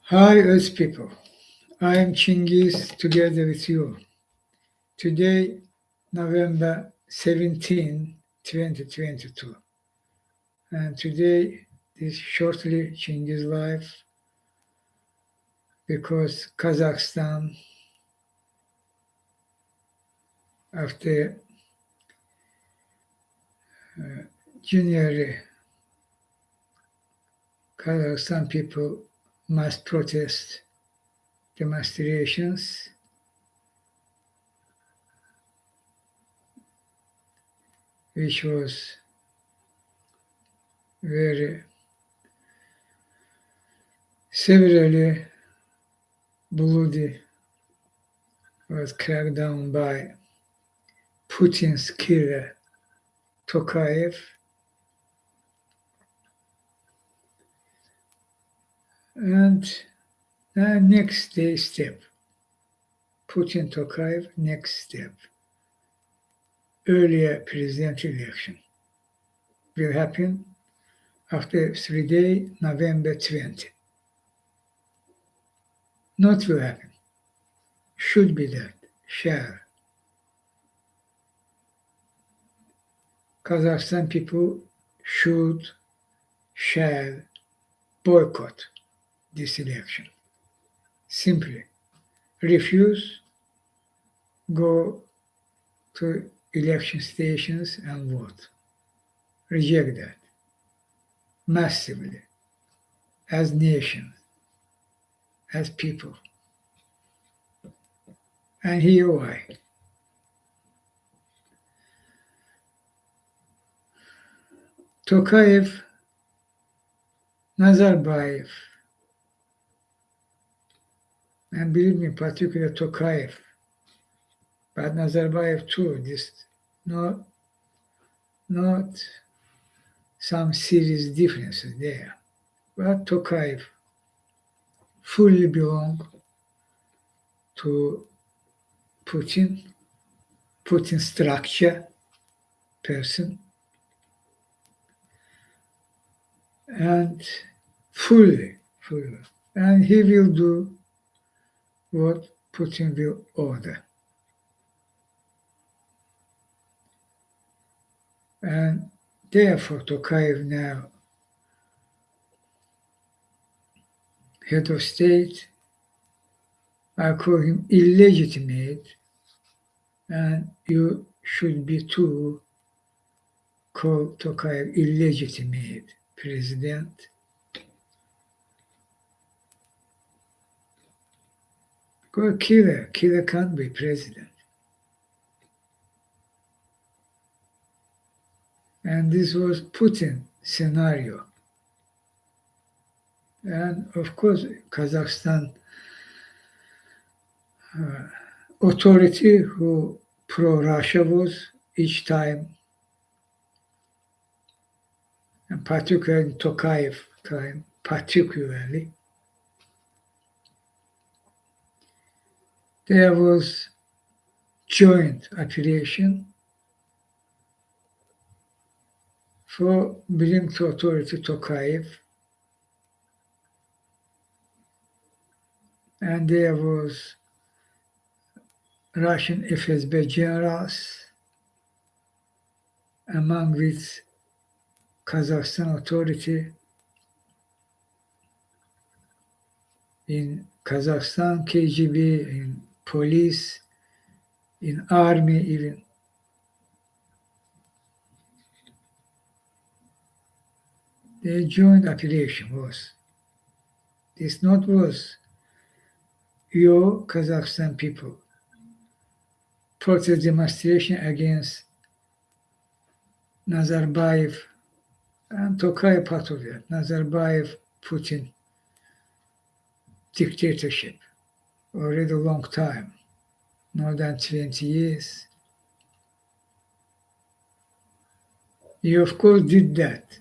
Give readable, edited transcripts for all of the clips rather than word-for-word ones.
Hi, Earth people. I am Chinghiz together with you. Today, November 17, 2022. And today is shortly Chinghiz life because Kazakhstan, after January, Kazakhstan people mass protest demonstrations, which was very severely bloody, was cracked down by Putin's killer Tokayev. And next day step, Putin Tokayev, next step, earlier president election will happen after 3 days, November 20. Not will happen, should be that, shall. Kazakhstan people should, shall boycott this election. Simply refuse, go to election stations and vote. Reject that massively as nations, as people. And here why. Tokayev, Nazarbayev, and believe me, particularly Tokayev, but Nazarbayev too, this not some serious differences there. But Tokayev fully belong to Putin structure person, and fully, and he will do what Putin will order. And therefore, Tokayev now, head of state, I call him illegitimate, and you should be too call Tokayev illegitimate president. Because killer can't be president. And this was Putin scenario. And of course, Kazakhstan authority who pro-Russia was each time, and particularly Tokayev time, particularly, there was joint operation for bringing to authority Tokayev, and there was Russian FSB generals, among which Kazakhstan authority in Kazakhstan, KGB, in police, in army even. The joint operation was. This not was your Kazakhstan people protest demonstration against Nazarbayev and Tokayev part of it. Nazarbayev, Putin dictatorship already a long time, more than 20 years. You of course did that.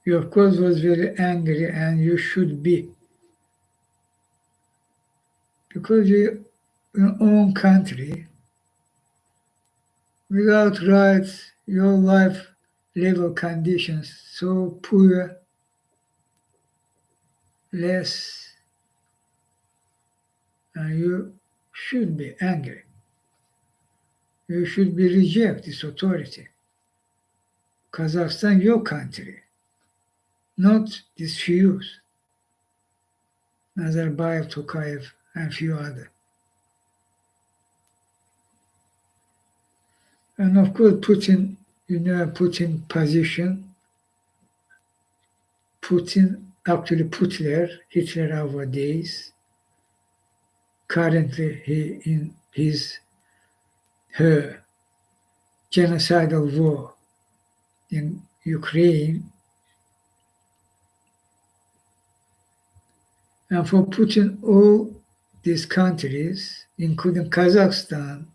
You of course was very angry, and you should be, because your own country, without rights, your life level conditions so poor, less and you should be angry. You should be reject this authority. Kazakhstan, your country, not these few, Nazarbayev, Tokayev, and few others. And of course, Putin, Putin position, Putin actually Hitler nowadays. Currently, he in her genocidal war in Ukraine. And for Putin, all these countries, including Kazakhstan,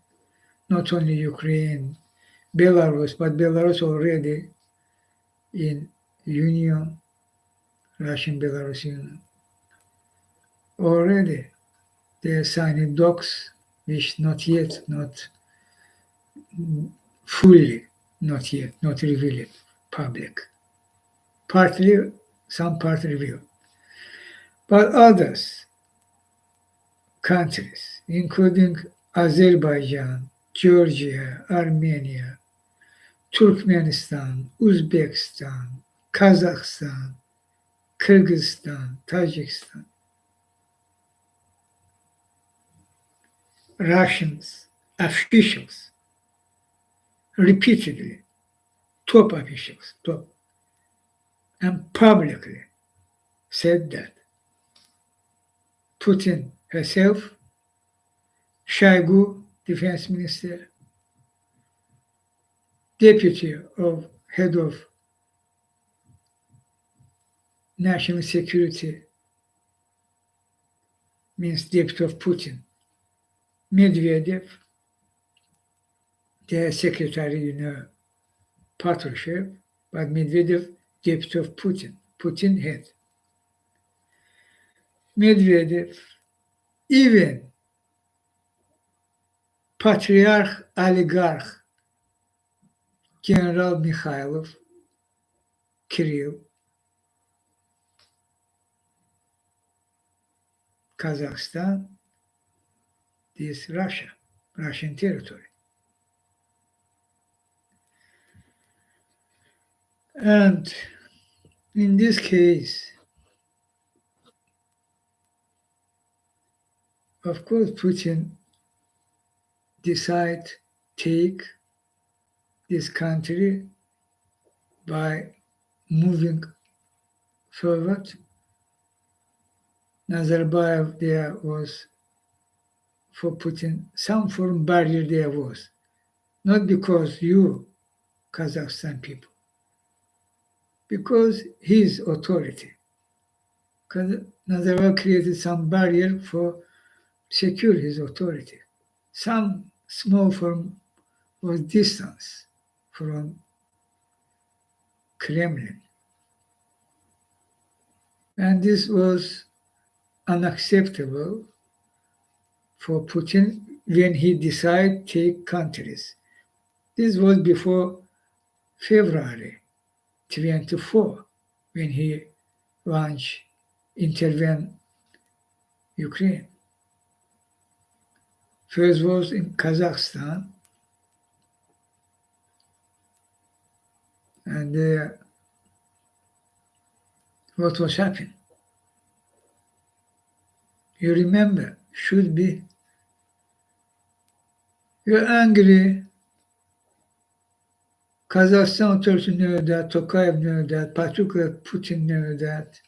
not only Ukraine, Belarus, but Belarus already in Union, Russian-Belarus Union. Already they are signing docs which not fully, not revealed public. Partly, some part revealed. But others, countries, including Azerbaijan, Georgia, Armenia, Turkmenistan, Uzbekistan, Kazakhstan, Kyrgyzstan, Tajikistan, Russians, officials, repeatedly, top officials, and publicly said that Putin herself, Shoigu, defense minister, deputy of head of national security, means deputy of Putin, Medvedev, their secretary, Patrushev, but Medvedev, deputy of Putin, Putin head. Medvedev, even patriarch oligarch General Mikhailov, Kirill, Kazakhstan, this Russia, Russian territory. And in this case, of course, Putin decide take this country by moving forward. Nazarbayev, there was for Putin some foreign barrier there was, not because you, Kazakhstan people, because his authority. Nazarbayev created some barrier for secure his authority. Some small form was distance from Kremlin. And this was unacceptable for Putin when he decided to take countries. This was before February 24, when he launched intervene Ukraine. First was in Kazakhstan, and what was happening? You remember, should be. You're angry. Kazakhstan authorities know that, Tokayev knew that, particularly Putin knew that.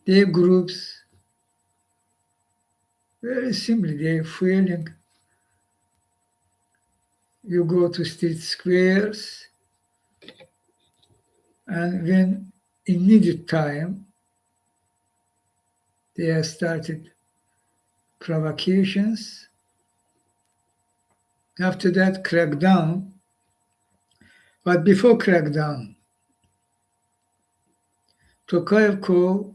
Their groups, very simply, they're feeling. You go to street squares, and when in needed time, they have started provocations. After that, crackdown. But before crackdown, Tokayev called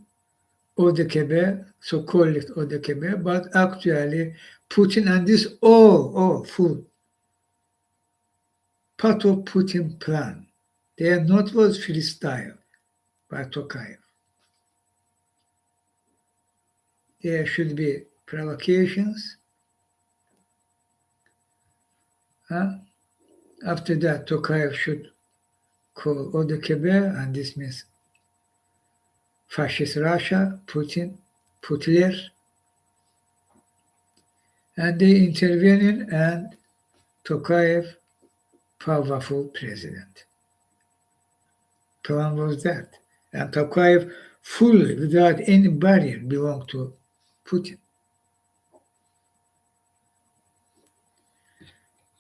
ODKB, so called it ODKB, but actually Putin and this all full part of Putin plan. They are not was freestyle by Tokayev. there should be provocations. After that, Tokayev should call ODKB, and this means fascist Russia, Putin, Putler, and they intervening, and Tokayev, powerful president. Plan was that. And Tokayev fully, without any barrier, belonged to Putin.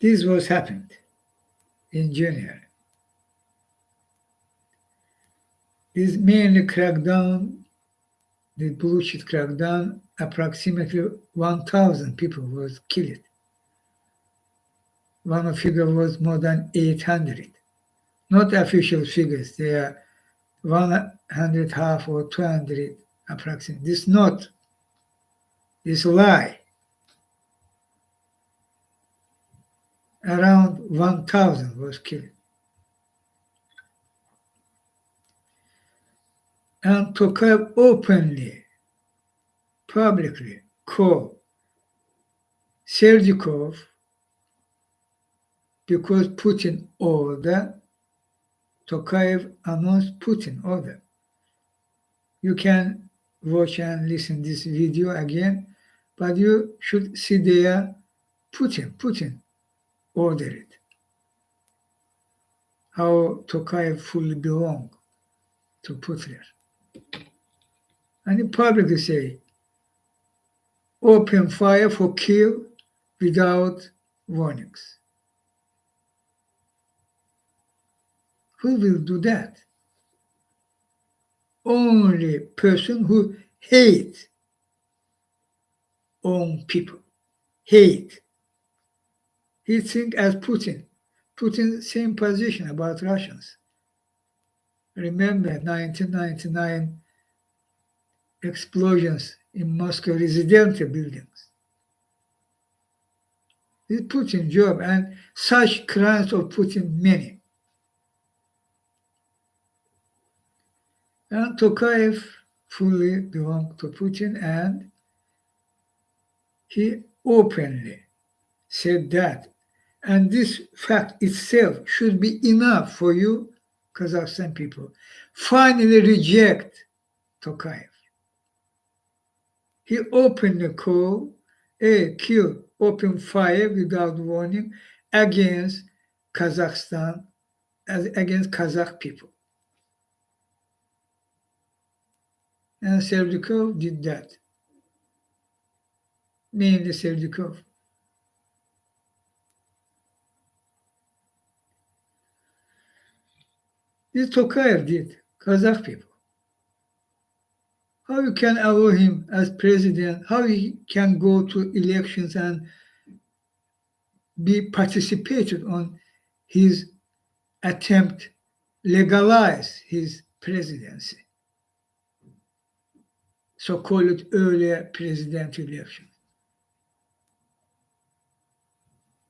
This was happened in January. This mainly crackdown, the bullshit crackdown, approximately 1,000 people was killed. One figure was more than 800. Not official figures, they are 100 half or 200 approximately. This not, this lie. Around 1,000 was killed. And Tokayev openly, publicly called Serdyukov because Putin order. Tokayev announced Putin order. You can watch and listen this video again, but you should see there Putin ordered it. How Tokayev fully belonged to Putin. And he publicly say, open fire for kill without warnings. Who will do that? Only person who hate own people. Hate. He think as Putin. Putin same position about Russians. Remember 1999 explosions in Moscow residential buildings. It's Putin's job, and such crimes of Putin many. And Tokayev fully belonged to Putin, and he openly said that. And this fact itself should be enough for you, Kazakhstan people. Finally reject Tokayev. He openly called kill, open fire without warning against Kazakhstan, against Kazakh people. And Serdyukov did that. Mainly Serdyukov. This Tokayev did, Kazakh people. How you can allow him as president, how he can go to elections and be participated on his attempt legalize his presidency, so-called earlier presidential election.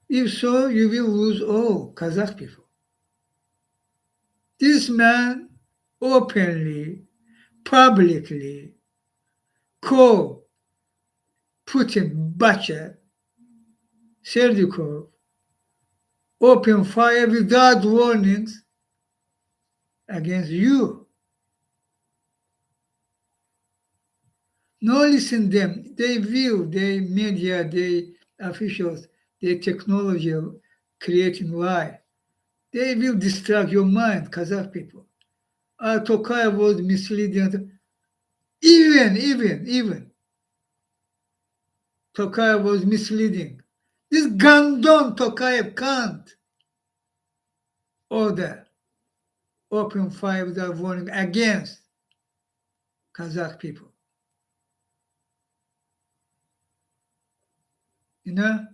If so, you will lose all Kazakh people. This man openly, publicly called Putin butcher, Serdyukov, open fire without warnings against you. No listen them. They will, they media, they officials, they technology creating lie. They will distract your mind, Kazakh people. Tokayev was misleading. Even Tokayev was misleading. This Gandon Tokayev can't order open fire without warning against Kazakh people. You know?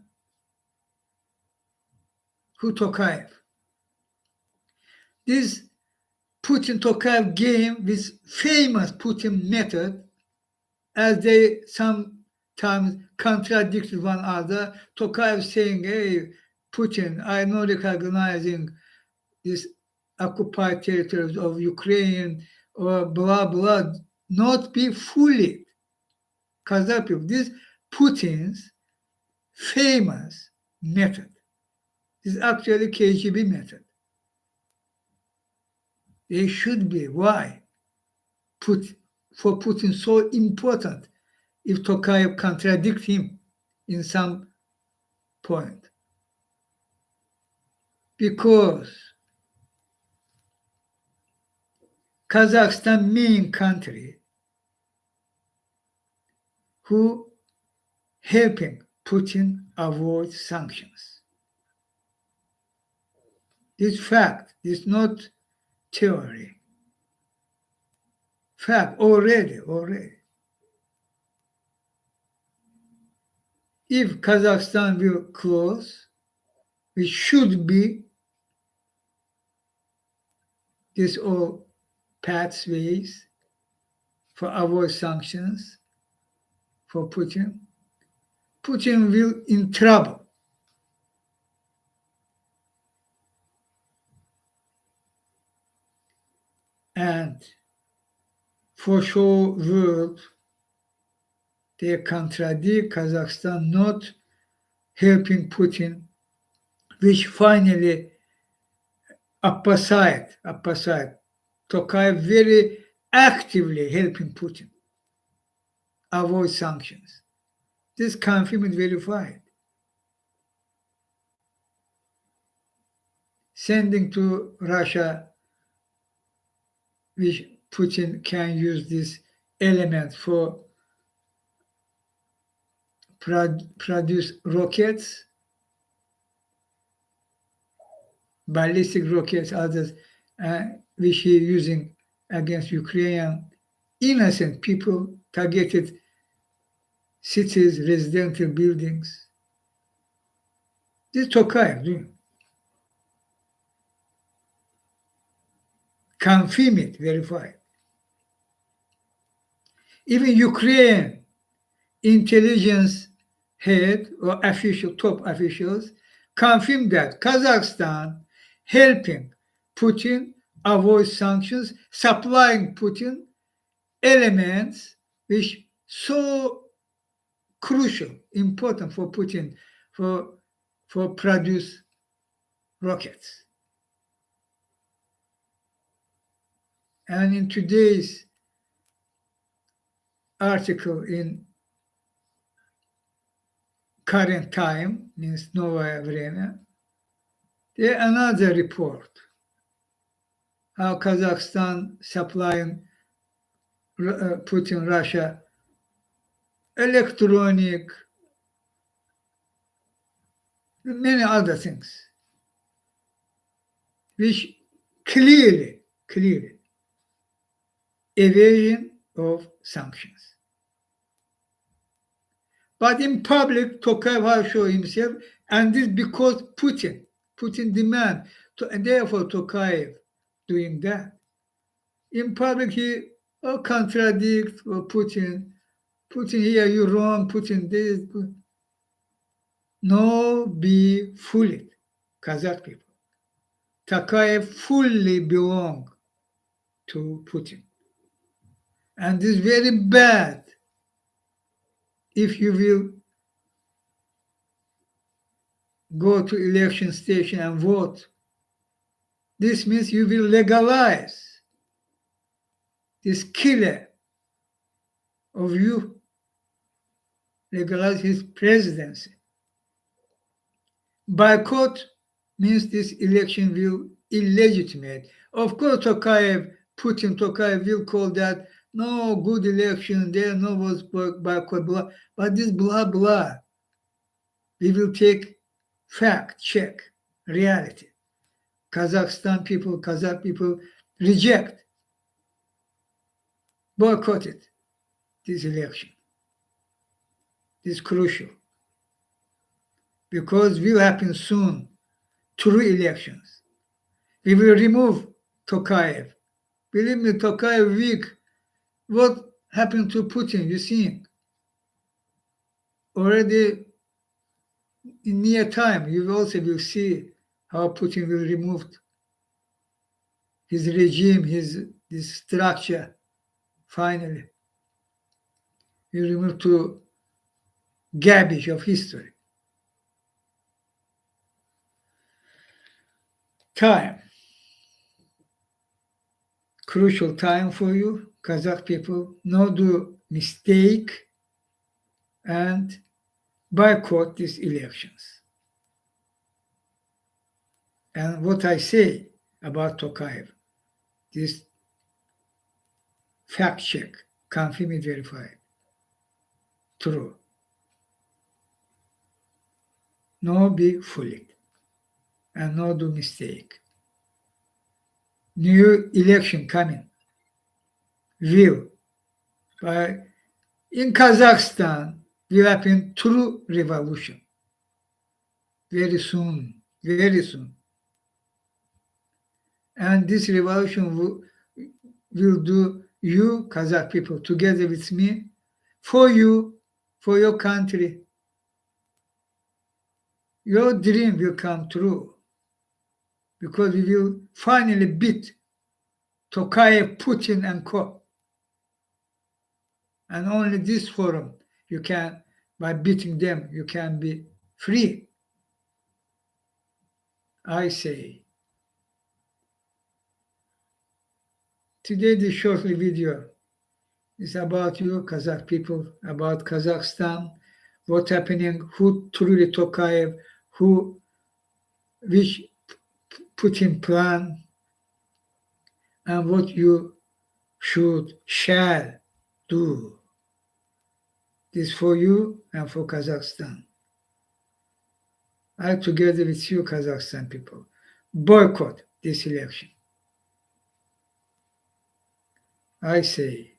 Who Tokayev? This Putin Tokayev game with famous Putin method, as they sometimes contradicted one another. Tokayev saying, hey, Putin, I not recognizing this occupied territories of Ukraine or blah, blah, not be fully Kazakh people, this Putin's famous method. This is actually KGB method. They should be. Why? For Putin so important if Tokayev contradict him in some point. Because Kazakhstan main country who helping Putin avoid sanctions. This fact is not theory. Fact already. If Kazakhstan will close, it should be this all pathways for avoid sanctions for Putin. Putin will in trouble. And for sure world, they contradict Kazakhstan not helping Putin, which finally opposite, Tokayev very actively helping Putin avoid sanctions. This confirmed and verified. Sending to Russia, which Putin can use this element for produce rockets, ballistic rockets, others, which he using against Ukrainian innocent people, targeted cities, residential buildings. This Tokayev confirm it, verify it. Even Ukraine intelligence head or top officials confirm that Kazakhstan helping Putin avoid sanctions, supplying Putin elements which so crucial, important for Putin for produce rockets. And in today's article in current time, means Novaya Vremya, there another report how Kazakhstan supplying Putin Russia electronic, many other things, which clearly evasion of sanctions. But in public, Tokayev has shown himself, and this because Putin demand, and therefore Tokayev doing that. In public, he contradict Putin. Putin here, you wrong. Putin this. No, be fooled, Kazakh people. Tokayev fully belong to Putin. And this is very bad if you will go to election station and vote. This means you will legalize this killer of you, legalize his presidency. Boycott means this election will illegitimate. Of course, Putin Tokayev will call that no good election, there no was boycott, blah, but this blah, blah. We will take fact, check, reality. Kazakh people reject, boycotted this election. This is crucial because will happen soon, through elections. We will remove Tokayev. Believe me, Tokayev weak. What happened to Putin? You see, already in near time, you also will see how Putin will remove his regime, his structure, finally. You remove to garbage of history. Time. Crucial time for you, Kazakh people. No do mistake and boycott these elections. And what I say about Tokayev, this fact check, confirm it, verify it. True. No be fooled and no do mistake. New election coming. Will by in Kazakhstan will happen true revolution. Very soon, very soon. And this revolution will do you, Kazakh people, together with me, for you, for your country. Your dream will come true because we will finally beat Tokayev, Putin, and co. And only this forum, you can, by beating them, you can be free. I say. Today, this short video is about you, Kazakh people, about Kazakhstan, what's happening, who truly Tokayev, who, which Putin plan, and what you should, shall do. This for you and for Kazakhstan. I, together with you, Kazakhstan people, boycott this election. I say,